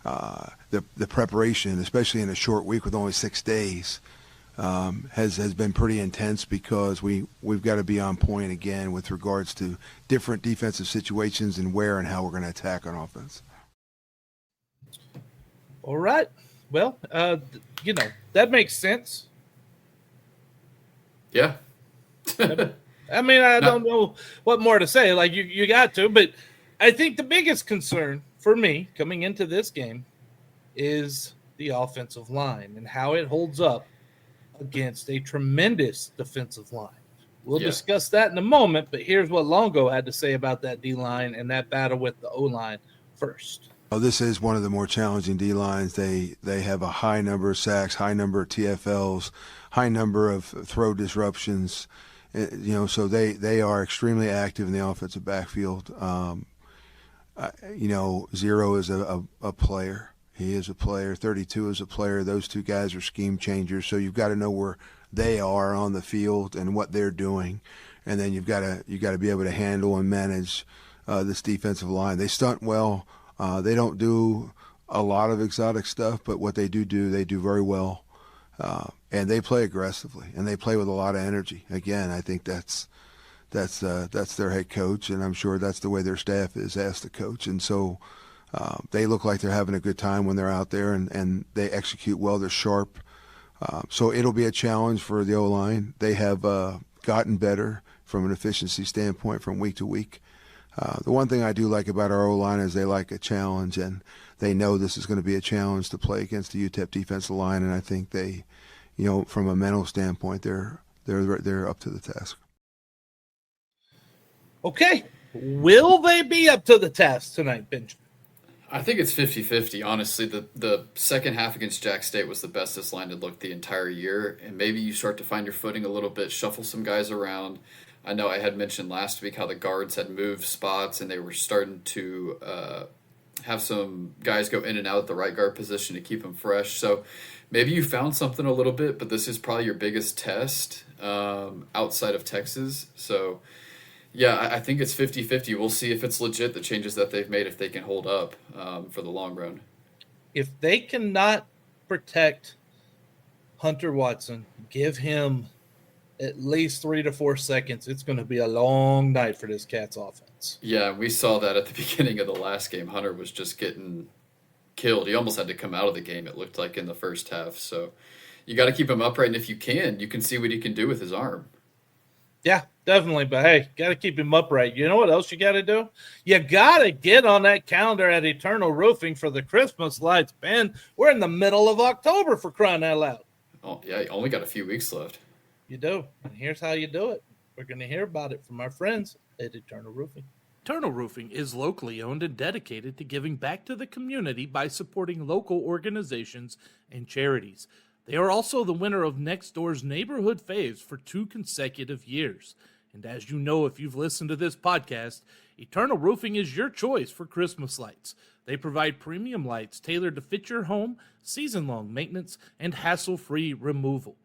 the preparation, especially in a short week with only 6 days, has been pretty intense because we've got to be on point again with regards to different defensive situations and where and how we're going to attack on offense. All right. Well, that makes sense. Yeah. I mean, I don't know what more to say. Like, you got to. But I think the biggest concern for me coming into this game is the offensive line and how it holds up against a tremendous defensive line. We'll discuss that in a moment, but here's what Longo had to say about that D-line and that battle with the O-line first. This is one of the more challenging D-lines. They have a high number of sacks, high number of TFLs, high number of throw disruptions. So they are extremely active in the offensive backfield. Zero is a player. He is a player. 32 is a player. Those two guys are scheme changers. So you've got to know where they are on the field and what they're doing, and then you've got to be able to handle and manage this defensive line. They stunt well. They don't do a lot of exotic stuff, but what they do, they do very well. And they play aggressively, and they play with a lot of energy. Again, I think that's their head coach, and I'm sure that's the way their staff is asked to coach. And so they look like they're having a good time when they're out there, and they execute well. They're sharp. So it'll be a challenge for the O-line. They have gotten better from an efficiency standpoint from week to week. The one thing I do like about our O-line is they like a challenge, and they know this is going to be a challenge to play against the UTEP defensive line, and I think they, from a mental standpoint, they're up to the task. Okay. Will they be up to the task tonight, Benjamin? I think it's 50-50, honestly. The second half against Jack State was the best this line had looked the entire year, and maybe you start to find your footing a little bit, shuffle some guys around. I know I had mentioned last week how the guards had moved spots, and they were starting to have some guys go in and out at the right guard position to keep them fresh. So maybe you found something a little bit, but this is probably your biggest test outside of Texas. So, yeah, I think it's 50-50. We'll see if it's legit, the changes that they've made, if they can hold up for the long run. If they cannot protect Hunter Watson, give him at least 3 to 4 seconds, it's going to be a long night for this Cats offense. defense. Yeah, we saw that at the beginning of the last game. Hunter was just getting killed. He almost had to come out of the game, it looked like, in the first half. So you got to keep him upright, and if you can see what he can do with his arm. Yeah, definitely. But hey, got to keep him upright. You know what else you got to do? You got to get on that calendar at Eternal Roofing for the Christmas lights, Ben. We're in the middle of October, for crying out loud. Oh, yeah, you only got a few weeks left. You do. And here's how you do it. We're going to hear about it from our friends at Eternal Roofing. Eternal Roofing is locally owned and dedicated to giving back to the community by supporting local organizations and charities. They are also the winner of Next Door's Neighborhood Faves for 2 consecutive years. And as you know, if you've listened to this podcast, Eternal Roofing is your choice for Christmas lights. They provide premium lights tailored to fit your home, season-long maintenance, and hassle-free removal.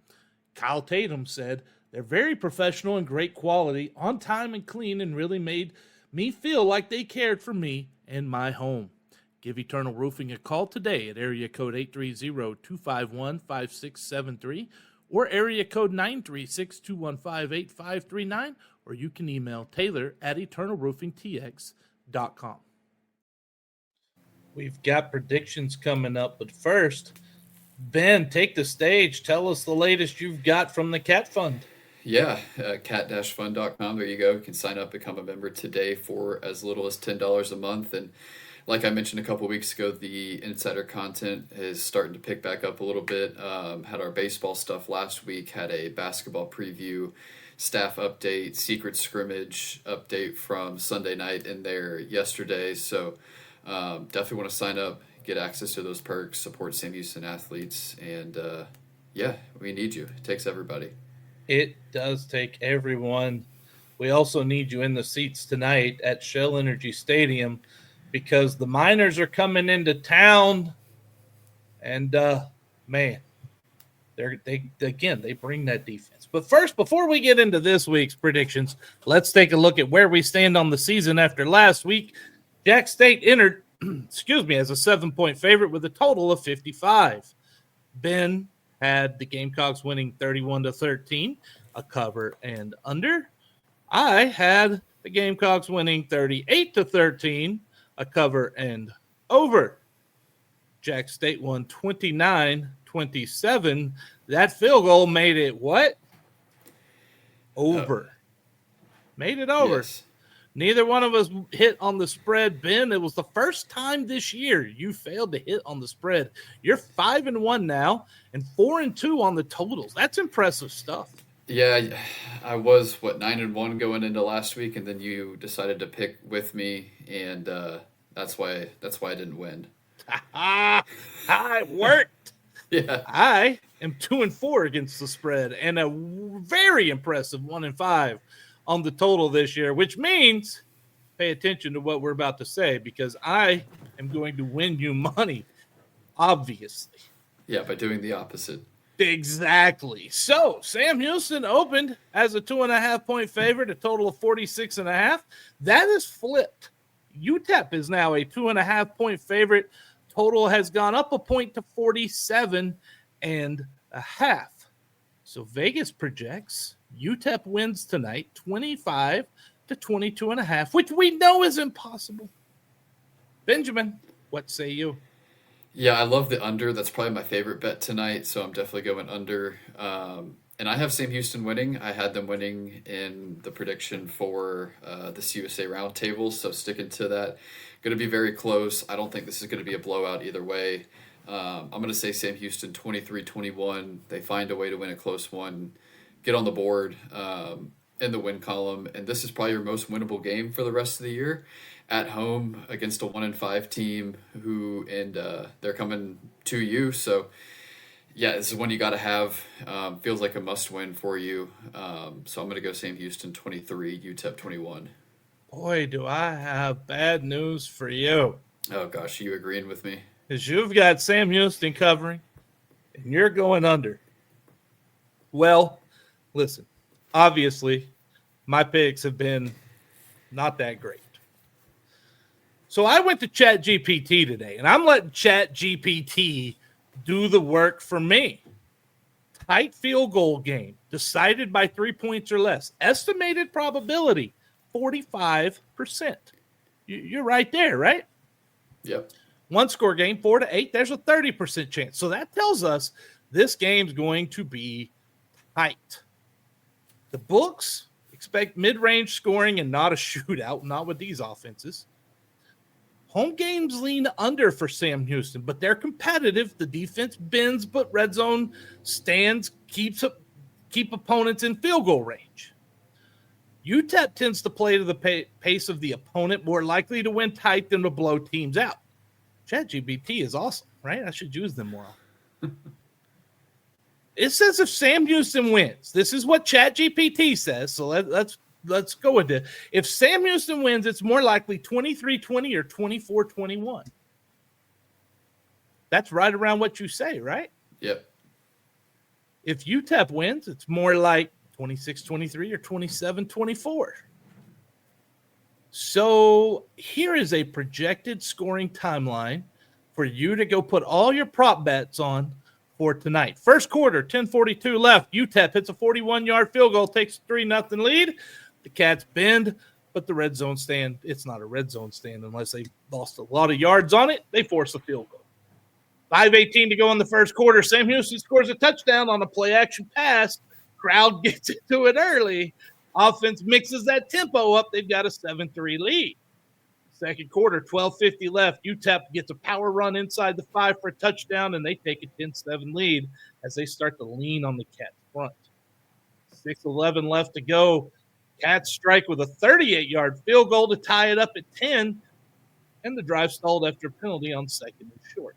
Kyle Tatum said, "They're very professional and great quality, on time and clean, and really made me feel like they cared for me and my home." Give Eternal Roofing a call today at area code 830-251-5673 or area code 936-215-8539, or you can email Taylor at eternalroofingtx.com. We've got predictions coming up, but first, Ben, take the stage. Tell us the latest you've got from the Cat Fund. Yeah, cat-fund.com. There you go. You can sign up, become a member today for as little as $10 a month. And like I mentioned a couple weeks ago, the insider content is starting to pick back up a little bit. Had our baseball stuff last week, had a basketball preview, staff update, secret scrimmage update from Sunday night in there yesterday. So definitely want to sign up, get access to those perks, support Sam Houston athletes. And yeah, we need you. It takes everybody. It does take everyone. We also need you in the seats tonight at Shell Energy Stadium, because the Miners are coming into town, and man, they bring that defense. But first, before we get into this week's predictions, let's take a look at where we stand on the season after last week. Jack State entered, as a 7-point favorite with a total of 55. Ben had the Gamecocks winning 31-13, a cover and under. I had the Gamecocks winning 38-13. A cover and over. Jack State won 29-27. That field goal made it what? Over. Made it over. Yes. Neither one of us hit on the spread, Ben. It was the first time this year you failed to hit on the spread. You're 5-1 now and 4-2 on the totals. That's impressive stuff. Yeah, I was 9-1 going into last week, and then you decided to pick with me, and that's why I didn't win. It worked. Yeah, I am 2-4 against the spread, and a very impressive 1-5 on the total this year, which means pay attention to what we're about to say, because I am going to win you money, obviously. Yeah, by doing the opposite. Exactly. So Sam Houston opened as a 2.5-point favorite, a total of 46.5. That is flipped. UTEP is now a 2.5-point favorite. Total has gone up a point to 47.5. So Vegas projects UTEP wins tonight 25-22.5, which we know is impossible. Benjamin, what say you? Yeah, I love the under. That's probably my favorite bet tonight, so I'm definitely going under. And I have Sam Houston winning. I had them winning in the prediction for the CUSA roundtable, so sticking to that. Going to be very close. I don't think this is going to be a blowout either way. I'm going to say Sam Houston 23-21. They find a way to win a close one, get on the board in the win column, and this is probably your most winnable game for the rest of the year. At home against a 1-5 team they're coming to you. So yeah, this is one you got to have. Feels like a must win for you. So I'm going to go Sam Houston 23, UTEP 21. Boy, do I have bad news for you. Oh gosh, you agreeing with me? Because you've got Sam Houston covering and you're going under. Well, listen, obviously my picks have been not that great. So I went to ChatGPT today, and I'm letting ChatGPT do the work for me. Tight field goal game, decided by 3 points or less. Estimated probability, 45%. You're right there, right? Yep. One score game, 4-8, there's a 30% chance. So that tells us this game's going to be tight. The books expect mid-range scoring and not a shootout, not with these offenses. Home games lean under for Sam Houston, but they're competitive. The defense bends, but red zone stands, keep opponents in field goal range. UTEP tends to play to the pace of the opponent, more likely to win tight than to blow teams out. ChatGPT is awesome, right? I should use them more. It says if Sam Houston wins, this is what ChatGPT says, so let's go with it. If Sam Houston wins, it's more likely 23-20 or 24-21. That's right around what you say, right? Yep. If UTEP wins, it's more like 26-23 or 27-24. So here is a projected scoring timeline for you to go put all your prop bets on for tonight. First quarter, 10:42 left. UTEP hits a 41-yard field goal, takes a 3-0 lead. The Cats bend, but the red zone stand, it's not a red zone stand unless they lost a lot of yards on it. They force a field goal. 5:18 to go in the first quarter. Sam Houston scores a touchdown on a play-action pass. Crowd gets into it early. Offense mixes that tempo up. They've got a 7-3 lead. Second quarter, 12:50 left. UTEP gets a power run inside the 5 for a touchdown, and they take a 10-7 lead as they start to lean on the Cats front. 6:11 left to go. Cats strike with a 38-yard field goal to tie it up at 10, and the drive stalled after a penalty on second and short.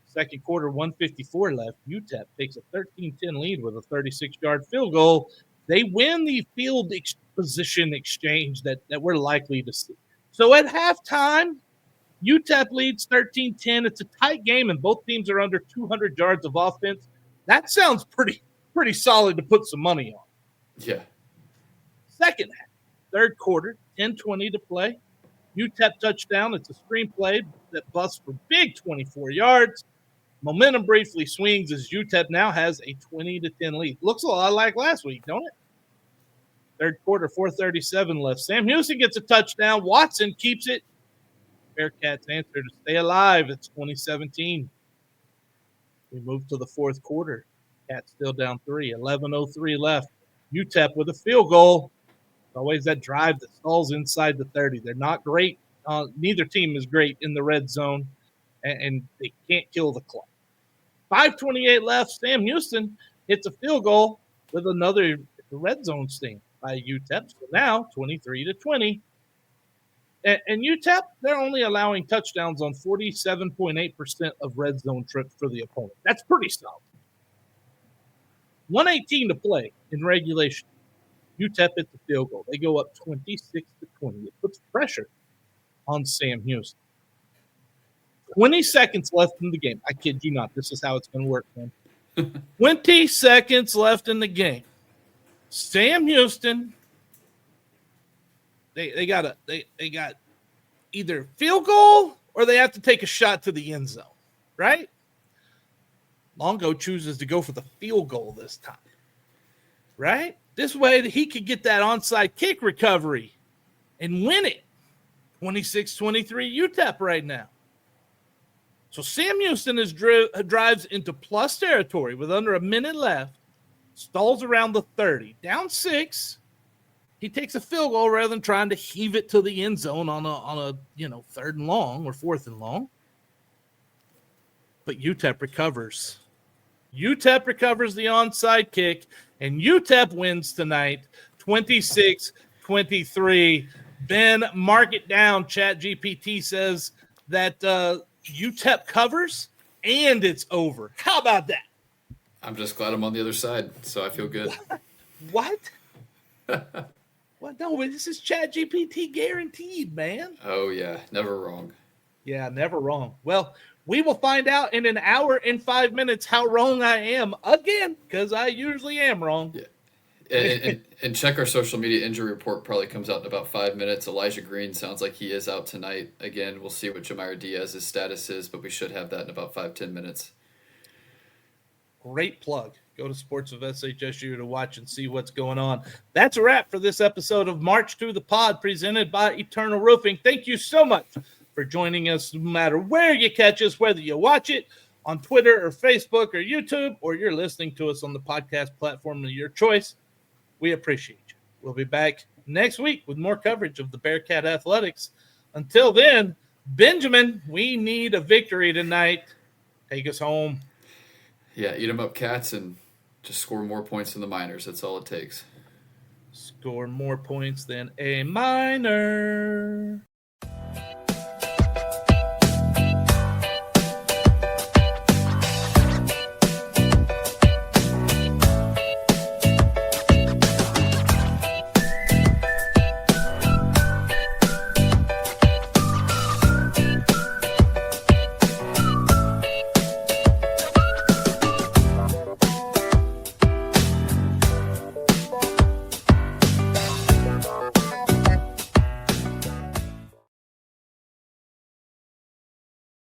Second quarter, 1:54 left. UTEP takes a 13-10 lead with a 36-yard field goal. They win the field position exchange that we're likely to see. So at halftime, UTEP leads 13-10. It's a tight game, and both teams are under 200 yards of offense. That sounds pretty solid to put some money on. Yeah. Second half, third quarter, 10:20 to play. UTEP touchdown. It's a screenplay that busts for big 24 yards. Momentum briefly swings as UTEP now has a 20-10 lead. Looks a lot like last week, don't it? Third quarter, 4:37 left. Sam Houston gets a touchdown. Watson keeps it. Bearkats answer to stay alive. It's 2017. We move to the fourth quarter. Cats still down 3. 11:03 left. UTEP with a field goal. Always that drive that stalls inside the 30. They're not great. Neither team is great in the red zone, and they can't kill the clock. 5:28 left. Sam Houston hits a field goal with another red zone sting by UTEP. So now 23-20. And UTEP, they're only allowing touchdowns on 47.8% of red zone trips for the opponent. That's pretty solid. 1:18 to play in regulation. UTEP hits the field goal. They go up 26-20. It puts pressure on Sam Houston. 20 seconds left in the game. I kid you not. This is how it's going to work, man. 20 seconds left in the game. Sam Houston, they got either field goal or they have to take a shot to the end zone, right? Longo chooses to go for the field goal this time, right? This way he could get that onside kick recovery and win it. 26-23 UTEP right now. So Sam Houston drives into plus territory with under a minute left, stalls around the 30, down 6. He takes a field goal rather than trying to heave it to the end zone on a third and long or fourth and long. But UTEP recovers. UTEP recovers the onside kick, and UTEP wins tonight, 26-23. Ben, mark it down. ChatGPT says that UTEP covers, and it's over. How about that? I'm just glad I'm on the other side, so I feel good. What? What? No, this is ChatGPT guaranteed, man. Oh, yeah. Never wrong. Yeah, never wrong. Well, we will find out in an hour and 5 minutes how wrong I am again, because I usually am wrong. Yeah. And check our social media injury report. Probably comes out in about 5 minutes. Elijah Green sounds like he is out tonight. Again, we'll see what Jamire Diaz's status is, but we should have that in about 5-10 minutes. Great plug. Go to Sports of SHSU to watch and see what's going on. That's a wrap for this episode of March to the Pod presented by Eternal Roofing. Thank you so much for joining us no matter where you catch us, whether you watch it on Twitter or Facebook or YouTube, or you're listening to us on the podcast platform of your choice. We appreciate you. We'll be back next week with more coverage of the Bearkat athletics. Until then, Benjamin, we need a victory tonight. Take us home. Yeah, eat them up, Cats, and just score more points than the Miners. That's all it takes. Score more points than a Miner.